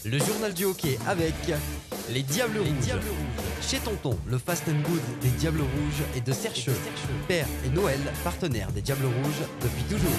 Le journal du hockey avec les Diables Rouges. Chez Tonton, le fast and good des Diables Rouges et de Sercheux. Père et Noël, partenaires des Diables Rouges depuis toujours.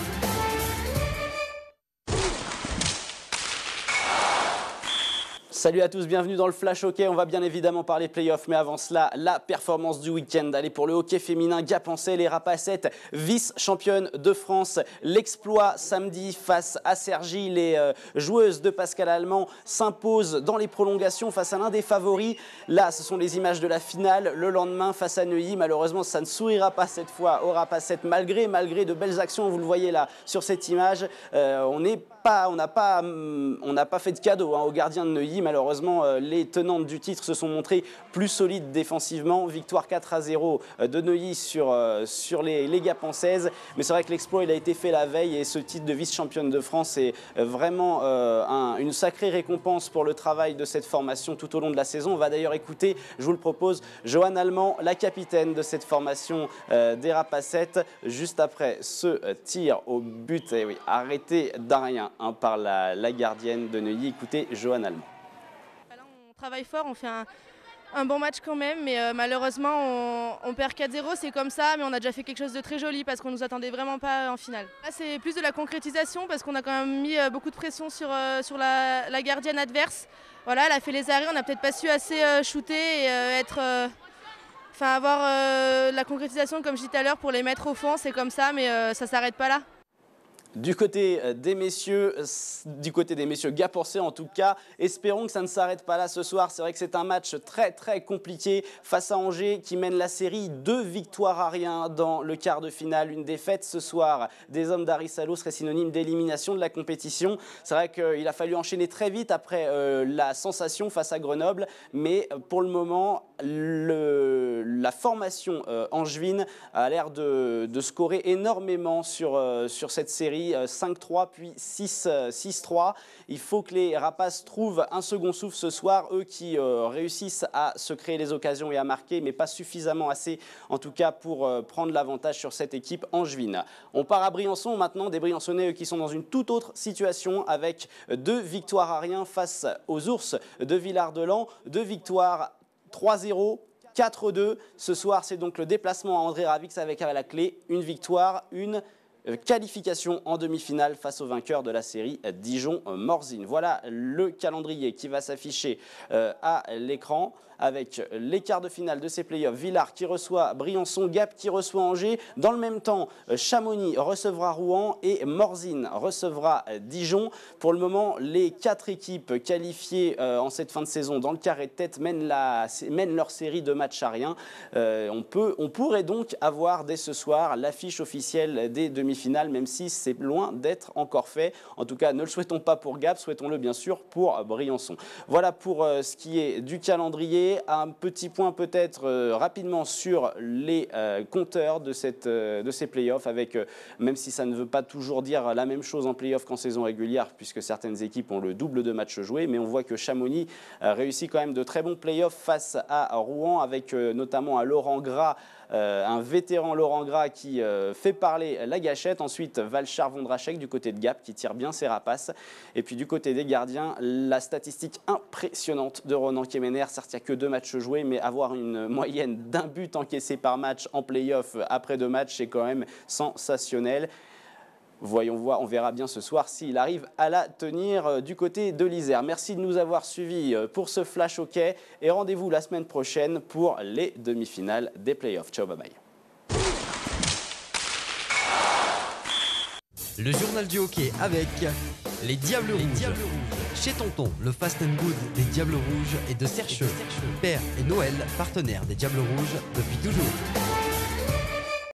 Salut à tous, bienvenue dans le Flash Hockey. On va bien évidemment parler playoffs, mais avant cela, la performance du week-end. Allez, pour le hockey féminin, Gap-en-Sey, les Rapacettes, vice-championnes de France. L'exploit samedi face à Cergy. Les joueuses de Pascal Allemand s'imposent dans les prolongations face à l'un des favoris. Là, ce sont les images de la finale. Le lendemain, face à Neuilly, malheureusement, ça ne sourira pas cette fois aux Rapacettes, malgré de belles actions. Vous le voyez là sur cette image. On n'a pas fait de cadeau aux gardiens de Neuilly. Malheureusement, les tenantes du titre se sont montrées plus solides défensivement. Victoire 4-0 de Neuilly sur les Gap-en-Seize. Mais c'est vrai que l'exploit il a été fait la veille et ce titre de vice-championne de France est vraiment une sacrée récompense pour le travail de cette formation tout au long de la saison. On va d'ailleurs écouter, je vous le propose, Johanne Allemand, la capitaine de cette formation des Rapacettes, juste après ce tir au but. Et oui, arrêté d'un rien par la gardienne de Neuilly. Écoutez Johanne Allemand. On travaille fort, on fait un bon match quand même, mais malheureusement on perd 4-0, c'est comme ça, mais on a déjà fait quelque chose de très joli parce qu'on ne nous attendait vraiment pas en finale. Là c'est plus de la concrétisation parce qu'on a quand même mis beaucoup de pression sur la gardienne adverse. Voilà, elle a fait les arrêts, on n'a peut-être pas su assez shooter et avoir la concrétisation comme je disais tout à l'heure pour les mettre au fond, c'est comme ça, mais ça ne s'arrête pas là. Du côté des messieurs Gap-en-Sey en tout cas, espérons que ça ne s'arrête pas là ce soir. C'est vrai que c'est un match très très compliqué face à Angers qui mène la série 2 victoires à rien dans le quart de finale. Une défaite ce soir des hommes d'Harry Salo serait synonyme d'élimination de la compétition. C'est vrai qu'il a fallu enchaîner très vite après la sensation face à Grenoble, mais pour le moment, la formation angevine a l'air de scorer énormément sur cette série. 5-3 puis 6-3. Il faut que les Rapaces trouvent un second souffle ce soir, eux qui réussissent à se créer les occasions et à marquer, mais pas suffisamment assez en tout cas pour prendre l'avantage sur cette équipe angevine. On part à Briançon maintenant, des Briançonnais qui sont dans une toute autre situation avec 2 victoires à rien face aux Ours de Villard-de-Lans, 2 victoires 3-0. 4-2. Ce soir, c'est donc le déplacement à André Ravix avec à la clé une victoire, une qualification en demi-finale face au vainqueur de la série Dijon-Morzine. Voilà le calendrier qui va s'afficher à l'écran avec les quarts de finale de ces playoffs. Villars qui reçoit Briançon, Gap qui reçoit Angers. Dans le même temps, Chamonix recevra Rouen et Morzine recevra Dijon. Pour le moment, les 4 équipes qualifiées en cette fin de saison dans le carré de tête mènent leur série de matchs à rien. On pourrait donc avoir dès ce soir l'affiche officielle des demi-finales, même si c'est loin d'être encore fait. En tout cas, ne le souhaitons pas pour Gap, souhaitons-le bien sûr pour Briançon. Voilà pour ce qui est du calendrier. Un petit point peut-être rapidement sur les compteurs de ces playoffs, avec, même si ça ne veut pas toujours dire la même chose en playoff qu'en saison régulière, puisque certaines équipes ont le double de matchs joués, mais on voit que Chamonix réussit quand même de très bons playoffs face à Rouen, avec notamment un Laurent Gras, un vétéran Laurent Gras qui fait parler la gâchette. Ensuite, Valchar Vondrachek du côté de Gap qui tire bien ses rapaces. Et puis du côté des gardiens, la statistique impressionnante de Ronan Kemener. Certes, il n'y a que 2 matchs joués, mais avoir une moyenne d'1 but encaissé par match en play-off après 2 matchs, c'est quand même sensationnel. Voyons voir, on verra bien ce soir s'il arrive à la tenir du côté de l'Isère. Merci de nous avoir suivis pour ce Flash Hockey et rendez-vous la semaine prochaine pour les demi-finales des playoffs. Ciao, bye bye. Le journal du hockey avec les Diables Rouges. Chez Tonton, le fast and good des Diables Rouges et de Sercheux. Père et Noël, partenaires des Diables Rouges depuis toujours.